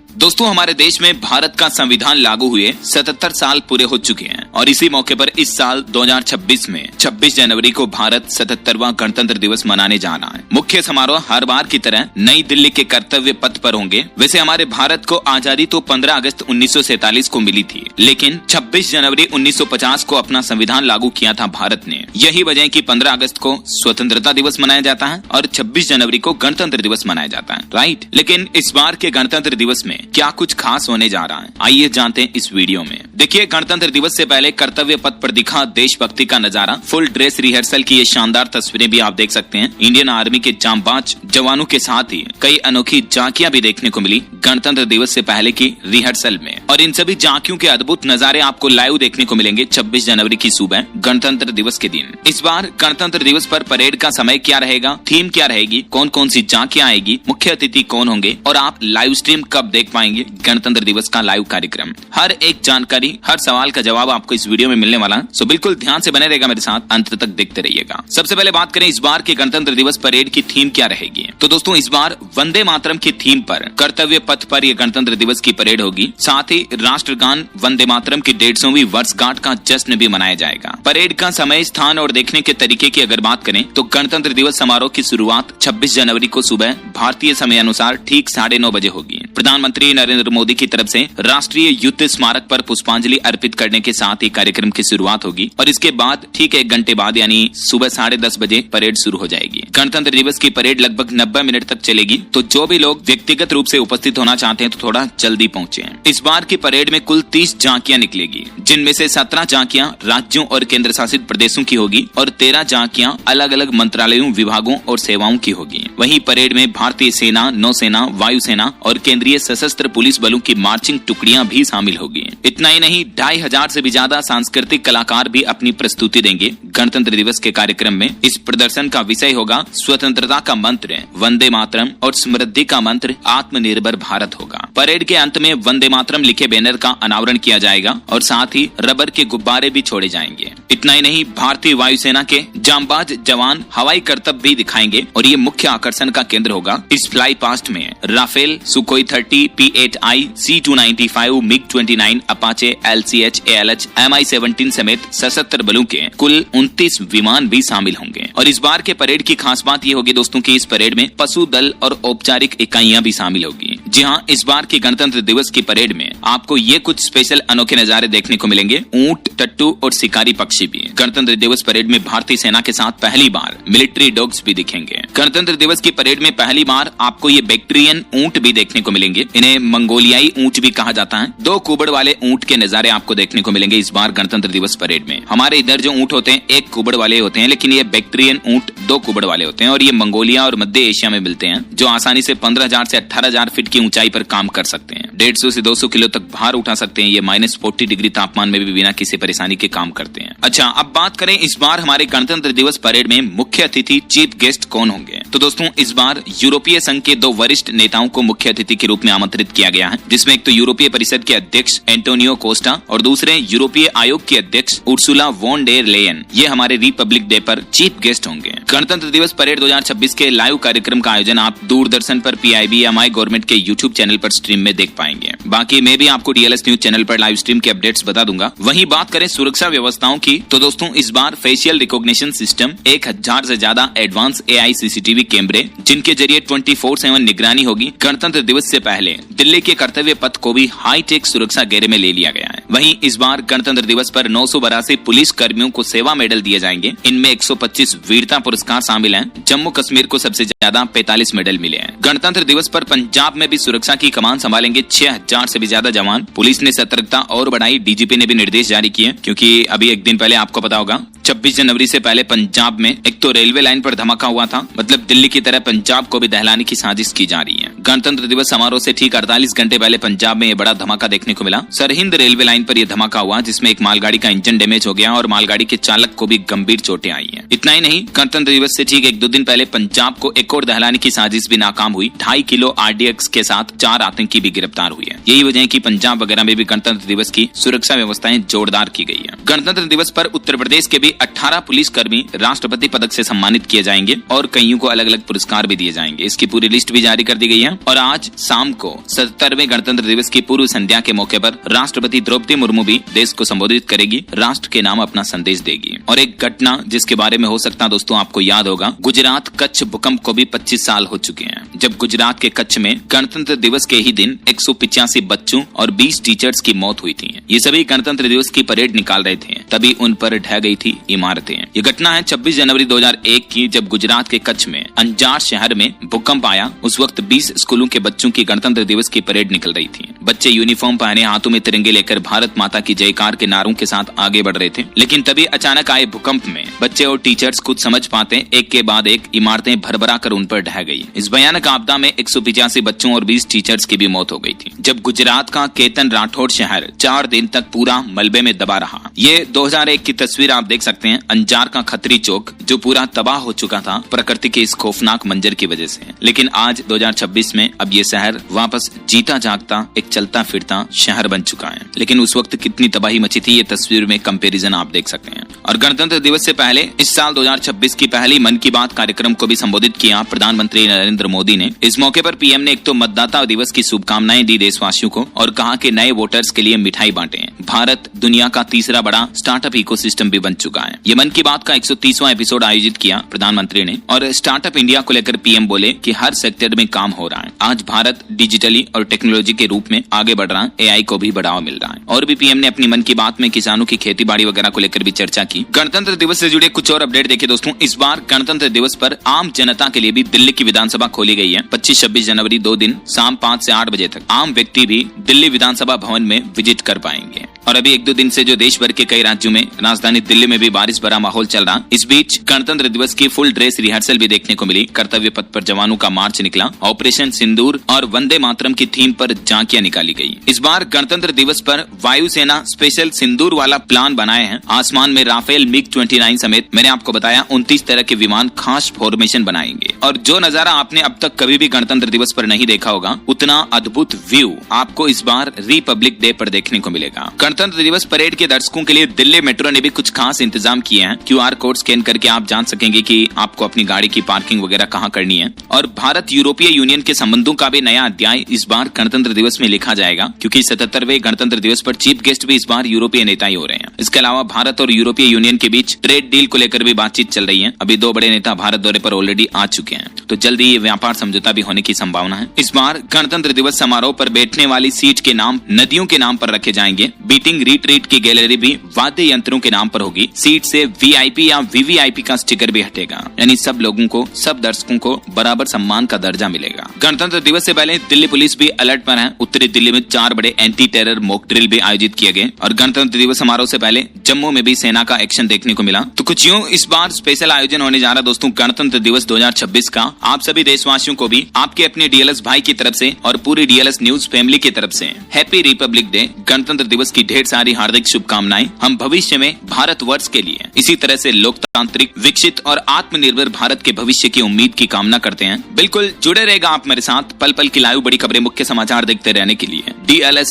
दोस्तों, हमारे देश में भारत का संविधान लागू हुए 77 साल पूरे हो चुके हैं और इसी मौके पर इस साल 2026 में 26 जनवरी को भारत 77वां गणतंत्र दिवस मनाने जा रहा है। मुख्य समारोह हर बार की तरह नई दिल्ली के कर्तव्य पथ पर होंगे। वैसे हमारे भारत को आजादी तो 15 अगस्त 1947 को मिली थी, लेकिन 26 जनवरी 1950 को अपना संविधान लागू किया था भारत ने। यही वजह है कि 15 अगस्त को स्वतंत्रता दिवस मनाया जाता है और 26 जनवरी को गणतंत्र दिवस मनाया जाता है, राइट। लेकिन इस बार के गणतंत्र दिवस में क्या कुछ खास होने जा रहा है, आइए जानते हैं इस वीडियो में। देखिए, गणतंत्र दिवस से पहले कर्तव्य पथ पर दिखा देशभक्ति का नजारा, फुल ड्रेस रिहर्सल की ये शानदार तस्वीरें भी आप देख सकते हैं। इंडियन आर्मी के जांबाज जवानों के साथ ही कई अनोखी झांकियां भी देखने को मिली गणतंत्र दिवस से पहले की रिहर्सल में, और इन सभी झांकियों के अद्भुत नजारे आपको लाइव देखने को मिलेंगे 26 जनवरी की सुबह गणतंत्र दिवस के दिन। इस बार गणतंत्र दिवस पर परेड का समय क्या रहेगा, थीम क्या रहेगी, कौन कौन सी झांकियां आएगी, मुख्य अतिथि कौन होंगे और आप लाइव स्ट्रीम कब देख पाएंगे गणतंत्र दिवस का लाइव कार्यक्रम। हर एक जानकारी, हर सवाल का जवाब आपको इस वीडियो में मिलने वाला है, सो बिल्कुल ध्यान से बने रहेगा मेरे साथ, अंत तक देखते रहिएगा। सबसे पहले बात करें इस बार के गणतंत्र दिवस परेड की थीम क्या रहेगी। तो दोस्तों, इस बार वंदे मातरम की थीम पर कर्तव्य पथ पर यह गणतंत्र दिवस की परेड होगी। साथ ही राष्ट्रगान वंदे मातरम की 150वीं वर्षगांठ का जश्न भी मनाया जाएगा। परेड का समय, स्थान और देखने के तरीके की अगर बात करें तो गणतंत्र दिवस समारोह की शुरुआत 26 जनवरी को सुबह भारतीय समय अनुसार ठीक 9:30 बजे होगी। प्रधानमंत्री नरेंद्र मोदी की तरफ से राष्ट्रीय युद्ध स्मारक पर पुष्पांजलि अर्पित करने के साथ ही कार्यक्रम की शुरुआत होगी और इसके बाद ठीक 1 घंटे बाद यानी सुबह 10:30 बजे परेड शुरू हो जाएगी। गणतंत्र दिवस की परेड लगभग 90 मिनट तक चलेगी, तो जो भी लोग व्यक्तिगत रूप से उपस्थित होना चाहते हैं तो थोड़ा जल्दी पहुंचे। इस बार की परेड में कुल 30 झांकियां निकलेगी, जिनमें से 17 झांकियां राज्यों और केंद्र शासित प्रदेशों की होगी और 13 झांकियां अलग अलग मंत्रालयों, विभागों और सेवाओं की होगी। वहीं परेड में भारतीय सेना, नौसेना, वायुसेना और केंद्रीय सशस्त्र पुलिस बलों की मार्चिंग टुकड़ियां भी शामिल होगी। इतना ही नहीं, 2500 से भी ज्यादा सांस्कृतिक कलाकार भी अपनी प्रस्तुति देंगे गणतंत्र दिवस के कार्यक्रम में। इस प्रदर्शन का विषय होगा स्वतंत्रता का मंत्र वंदे मातरम और समृद्धि का मंत्र आत्मनिर्भर भारत होगा। परेड के अंत में वंदे मातरम लिखे बैनर का अनावरण किया जाएगा और साथ ही रबर के गुब्बारे भी छोड़े जाएंगे। इतना ही नहीं, भारतीय वायुसेना के जांबाज जवान हवाई करतब भी दिखाएंगे और ये मुख्य आकर्षण का केंद्र होगा। इस फ्लाई पास्ट में Rafale, Sukhoi 30, P-8I, C-295, MiG-29, Apache, LCH, ALH, Mi-17 समेत सशस्त्र बलों के कुल 29 विमान भी शामिल होंगे। और इस बार के परेड की खास बात ये होगी दोस्तों कि इस परेड में पशु दल और औपचारिक इकाइयां भी शामिल होगी। जी हाँ, इस बार की गणतंत्र दिवस की परेड में आपको ये कुछ स्पेशल अनोखे नजारे देखने को मिलेंगे। ऊंट, टट्टू और शिकारी पक्षी भी। गणतंत्र दिवस परेड में भारतीय सेना के साथ पहली बार मिलिट्री डॉग्स भी दिखेंगे। गणतंत्र दिवस की परेड में पहली बार आपको ये बैक्टीरियन ऊंट भी देखने को मिलेंगे। इन्हें मंगोलियाई ऊंट भी कहा जाता है। 2 कुबड़ वाले ऊंट के नजारे आपको देखने को मिलेंगे इस बार गणतंत्र दिवस परेड में। हमारे इधर जो ऊंट होते हैं 1 कुबड़ वाले होते हैं, लेकिन ये बैक्टीरियन ऊंट 2 कुबड़ वाले होते हैं और ये मंगोलिया और मध्य एशिया में मिलते हैं, जो आसानी से 15,000 से 18,000 फीट की ऊंचाई पर काम कर सकते हैं। 150 से 200 किलो तक भार उठा सकते हैं। ये -40 डिग्री तापमान में भी बिना किसी परेशानी के काम करते हैं। अच्छा, अब बात करें इस बार हमारे गणतंत्र दिवस परेड में मुख्य अतिथि, चीफ गेस्ट कौन होंगे। तो दोस्तों, इस बार यूरोपीय संघ के 2 वरिष्ठ नेताओं को मुख्य अतिथि के रूप में आमंत्रित किया गया है, जिसमें एक तो यूरोपीय परिषद के अध्यक्ष एंटोनियो कोस्टा और दूसरे यूरोपीय आयोग के अध्यक्ष उर्सुला वॉन डेर लेयन। ये हमारे रिपब्लिक डे पर चीफ गेस्ट होंगे। गणतंत्र दिवस परेड 2026 के लाइव कार्यक्रम का आयोजन आप दूरदर्शन पर, PIB या माई गवर्नमेंट के YouTube चैनल पर स्ट्रीम में देख पाएंगे। बाकी मैं भी आपको DLS न्यूज चैनल पर लाइव स्ट्रीम के अपडेट्स बता दूंगा। वहीं बात करें सुरक्षा व्यवस्थाओं की, तो दोस्तों इस बार फेशियल रिकॉग्निशन सिस्टम, 1000 से ज्यादा एडवांस AI CCTV कैमरे, जिनके जरिए 24/7 निगरानी होगी। गणतंत्र दिवस से पहले दिल्ली के कर्तव्य पथ को भी हाईटेक सुरक्षा घेरे में ले लिया गया है। वहीं इस बार गणतंत्र दिवस पर 982 पुलिस कर्मियों को सेवा मेडल दिए जाएंगे। इनमें 125 वीरता पुरस्कार शामिल हैं। जम्मू कश्मीर को सबसे ज्यादा 45 मेडल मिले हैं। गणतंत्र दिवस पर पंजाब में भी सुरक्षा की कमान संभालेंगे 6000 से भी ज्यादा जवान। पुलिस ने सतर्कता और बढ़ाई। DGP ने भी निर्देश जारी किए, क्योंकि अभी 1 दिन पहले आपको पता होगा 26 जनवरी से पहले पंजाब में एक तो रेलवे लाइन पर धमाका हुआ था। मतलब दिल्ली की तरह पंजाब को भी दहलाने की साजिश की जा रही है। गणतंत्र दिवस समारोह से ठीक 48 घंटे पहले पंजाब में ये बड़ा धमाका देखने को मिला। सरहिंद रेलवे लाइन पर यह धमाका हुआ, जिसमें एक मालगाड़ी का इंजन डैमेज हो गया और मालगाड़ी के चालक को भी गंभीर चोटें आई हैं। इतना ही नहीं, गणतंत्र दिवस से ठीक 1-2 दिन पहले पंजाब को एक और दहलाने की साजिश भी नाकाम हुई। 2.5 किलो RDX के साथ 4 आतंकी भी गिरफ्तार हुए हैं। यही वजह है कि पंजाब वगैरह में भी गणतंत्र दिवस की सुरक्षा व्यवस्थाएं जोरदार की गई है। गणतंत्र दिवस पर उत्तर प्रदेश के भी 18 पुलिस कर्मी राष्ट्रपति पदक से सम्मानित किए जाएंगे और कईयों को अलग अलग पुरस्कार भी दिए जाएंगे। इसकी पूरी लिस्ट भी जारी कर दी गई है हैं और आज शाम को 77वें गणतंत्र दिवस की पूर्व संध्या के मौके पर राष्ट्रपति द्रौपदी मुर्मू भी देश को संबोधित करेगी, राष्ट्र के नाम अपना संदेश देगी। और एक घटना जिसके बारे में हो सकता है दोस्तों आपको याद होगा, गुजरात कच्छ भूकंप को भी 25 साल हो चुके हैं, जब गुजरात के कच्छ में गणतंत्र दिवस के ही दिन 185 बच्चों और 20 टीचर्स की मौत हुई थी। ये सभी गणतंत्र दिवस की परेड निकाल रहे थे, तभी उन पर ढह गई थी इमारतें। ये घटना है 26 जनवरी 2001 की, जब गुजरात के कच्छ में अंजार शहर में भूकंप आया। उस वक्त 20 स्कूलों के बच्चों की गणतंत्र दिवस की परेड निकल रही थी। बच्चे यूनिफॉर्म पहने हाथों में तिरंगे लेकर भारत माता की जयकार के नारों के साथ आगे बढ़ रहे थे, लेकिन तभी अचानक आए भूकंप में बच्चे और टीचर्स कुछ समझ पाते एक के बाद एक इमारतें भरभरा कर उन पर ढह गई। इस भयानक आपदा में 185 बच्चों और 20 टीचर्स की भी मौत हो गई थी। जब गुजरात का केतन राठौड़ शहर 4 दिन तक पूरा मलबे में दबा रहा। ये 2001 की तस्वीर आप देख सकते हैं, अंजार का खत्री चौक जो पूरा तबाह हो चुका था प्रकृति के इस खौफनाक मंजर की वजह से। लेकिन आज 2026 में अब ये शहर वापस जीता जागता एक चलता फिरता शहर बन चुका है। लेकिन उस वक्त कितनी तबाही मची थी, ये तस्वीर में कंपैरिजन आप देख सकते हैं। और गणतंत्र दिवस से पहले इस साल 2026 की पहली मन की बात कार्यक्रम को भी संबोधित किया प्रधानमंत्री नरेंद्र मोदी ने। इस मौके पर पीएम ने एक तो मतदाता दिवस की शुभकामनाएं दी देशवासियों को और कहा कि नए वोटर्स के लिए मिठाई बांटे। भारत दुनिया का तीसरा बड़ा स्टार्टअप इकोसिस्टम भी बन चुका है। ये मन की बात का 130वां एपिसोड आयोजित किया प्रधानमंत्री ने। और स्टार्टअप इंडिया को लेकर पीएम बोले कि हर सेक्टर में काम हो रहा है। आज भारत डिजिटली और टेक्नोलॉजी के रूप में आगे बढ़ रहा है, एआई को भी बढ़ावा मिल रहा है। और भी पीएम ने अपनी मन की बात में किसानों की खेती बाड़ी वगैरह को लेकर भी चर्चा की। गणतंत्र दिवस से जुड़े कुछ और अपडेट देखिए दोस्तों। इस बार गणतंत्र दिवस पर आम जनता के लिए भी दिल्ली की विधानसभा खोली गई है। 25-26 जनवरी 2 दिन शाम 5 से 8 बजे तक आम व्यक्ति भी दिल्ली विधानसभा भवन में विजिट कर पाएंगे। और अभी 1-2 दिन से जो देश भर के कई राज्यों में राजधानी दिल्ली में भी बारिश भरा माहौल चल रहा। इस बीच गणतंत्र दिवस की फुल ड्रेस रिहर्सल भी देखने को मिली। कर्तव्य पथ पर जवानों का मार्च निकला। ऑपरेशन सिंदूर और वंदे मातरम की थीम पर झांकियां निकाली गई। इस बार गणतंत्र दिवस पर वायुसेना स्पेशल सिंदूर वाला प्लान बनाए हैं। आसमान में राफेल MiG-29 समेत मैंने आपको बताया 29 तरह के विमान खास फॉर्मेशन बनाएंगे। और जो नजारा आपने अब तक कभी भी गणतंत्र दिवस पर नहीं देखा होगा, उतना अद्भुत व्यू आपको इस बार रिपब्लिक डे पर देखने को मिलेगा। गणतंत्र दिवस परेड के दर्शकों के लिए दिल्ली मेट्रो ने भी कुछ खास इंतजाम किए हैं। QR कोड स्कैन करके आप जान सकेंगे कि आपको अपनी गाड़ी की पार्किंग वगैरह कहाँ करनी है। और भारत यूरोपीय यूनियन के संबंधों का भी नया अध्याय इस बार गणतंत्र दिवस में लिखा जाएगा, क्योंकि 77वें गणतंत्र दिवस पर चीफ गेस्ट भी इस बार यूरोपीय नेता ही हो रहे हैं। इसके अलावा भारत और यूरोपीय यूनियन के बीच ट्रेड डील को लेकर भी बातचीत चल रही है। अभी 2 बड़े नेता भारत दौरे पर ऑलरेडी आ चुके हैं, तो जल्दी ये व्यापार समझौता भी होने की संभावना है। इस बार गणतंत्र दिवस समारोह पर बैठने वाली सीट के नाम नदियों के नाम पर रखे जाएंगे। बीटिंग रिट्रीट की गैलरी भी वाद्य यंत्रों के नाम पर होगी। सीट से VIP या VVIP का स्टिकर भी हटेगा, यानी सब लोगों को, सब दर्शकों को बराबर सम्मान का दर्जा मिलेगा। गणतंत्र दिवस से पहले दिल्ली पुलिस भी अलर्ट पर है। उत्तरी दिल्ली में 4 बड़े एंटी टेरर मॉक ड्रिल भी आयोजित किए गए। और गणतंत्र दिवस समारोह से पहले जम्मू में भी सेना का एक्शन देखने को मिला। तो कुछ यूं इस बार स्पेशल आयोजन होने जा रहा दोस्तों गणतंत्र दिवस 2026 का। आप सभी देशवासियों को भी आपके अपने DLS भाई की तरफ से और पूरी DLS न्यूज फैमिली की तरफ से हैप्पी रिपब्लिक डे, गणतंत्र दिवस की ढेर सारी हार्दिक शुभकामनाएं। हम भविष्य में भारतवर्ष के लिए इसी तरह से लोकतांत्रिक, विकसित और आत्मनिर्भर भारत के भविष्य की उम्मीद की कामना करते हैं। बिल्कुल जुड़े रहेगा आप मेरे साथ पल पल की लाइव बड़ी खबरें, मुख्य समाचार देखते रहने के लिए। DLS